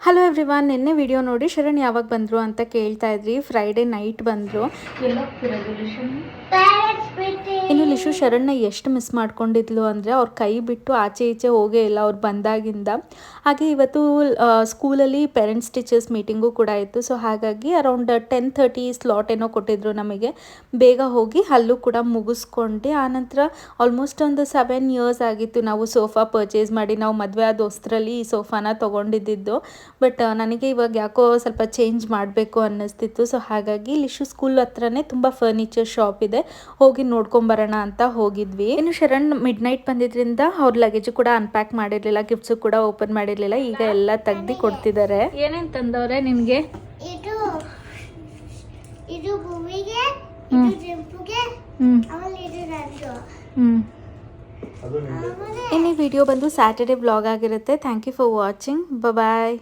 Hello everyone, ನಿನ್ನೆ video ನೋಡಿ ಶರಣ್ ಯಾವಾಗ ಬಂದರು ಅಂತ ಕೇಳ್ತಾ ಇದ್ರಿ. ಫ್ರೈಡೇ ನೈಟ್ ಬಂದರು. ಇನ್ನು ಲಿಶು ಶರಣ್ನ ಎಷ್ಟು ಮಿಸ್ ಮಾಡ್ಕೊಂಡಿದ್ಲು ಅಂದರೆ ಅವ್ರ ಕೈ ಬಿಟ್ಟು ಆಚೆ ಈಚೆ ಹೋಗೇ ಇಲ್ಲ ಅವ್ರು ಬಂದಾಗಿಂದ. ಹಾಗೆ ಇವತ್ತು ಸ್ಕೂಲಲ್ಲಿ ಪೇರೆಂಟ್ಸ್ ಟೀಚರ್ಸ್ ಮೀಟಿಂಗು ಕೂಡ ಇತ್ತು. ಸೊ ಹಾಗಾಗಿ ಅರೌಂಡ್ 10:30 ಸ್ಲಾಟ್ ಏನೋ ಕೊಟ್ಟಿದ್ರು ನಮಗೆ. ಬೇಗ ಹೋಗಿ ಅಲ್ಲೂ ಕೂಡ ಮುಗಿಸ್ಕೊಂಡು ಆನಂತರ ಆಲ್ಮೋಸ್ಟ್ ಒಂದು 7 ಇಯರ್ಸ್ ಆಗಿತ್ತು ನಾವು ಸೋಫಾ ಪರ್ಚೇಸ್ ಮಾಡಿ. ನಾವು ಮದುವೆ ಆದ ಹೊಸರಲ್ಲಿ ಈ ಸೋಫಾನ ತೊಗೊಂಡಿದ್ದು. ಬಟ್ ನನಗೆ ಇವಾಗ ಯಾಕೋ ಸ್ವಲ್ಪ ಚೇಂಜ್ ಮಾಡಬೇಕು ಅನ್ನಿಸ್ತಿತ್ತು. ಸೊ ಹಾಗಾಗಿ ಲಿಶು ಸ್ಕೂಲ್ ಹತ್ರನೇ ತುಂಬ ಫರ್ನಿಚರ್ ಶಾಪ್ ಇದೆ, ಹೋಗಿ ನೋಡ್ಕೊಂಬರೋಣ ಅಂತ ಹೋಗಿದ್ವಿ. ಇನ್ನು ಶರಣ್ ಮಿಡ್ ನೈಟ್ ಬಂದಿದ್ರಿಂದ ಅವ್ರ ಲಗೇಜ್ ಕೂಡ ಅನ್ಪ್ಯಾಕ್ ಮಾಡಿರಲಿಲ್ಲ, ಗಿಫ್ಟ್ಸು ಕೂಡ ಓಪನ್ ಮಾಡಿರಲಿಲ್ಲ. ಈಗ ಎಲ್ಲ ತೆಗ್ದು ಕೊಡ್ತಿದ್ದಾರೆ. ಏನೇನು ತಂದವ್ರೆ ನಿಮಗೆ? ಇನ್ನು ವಿಡಿಯೋ ಬಂದು ಸ್ಯಾಟರ್ಡೇ ವ್ಲಾಗ್ ಆಗಿರುತ್ತೆ. Thank you for watching. Bye.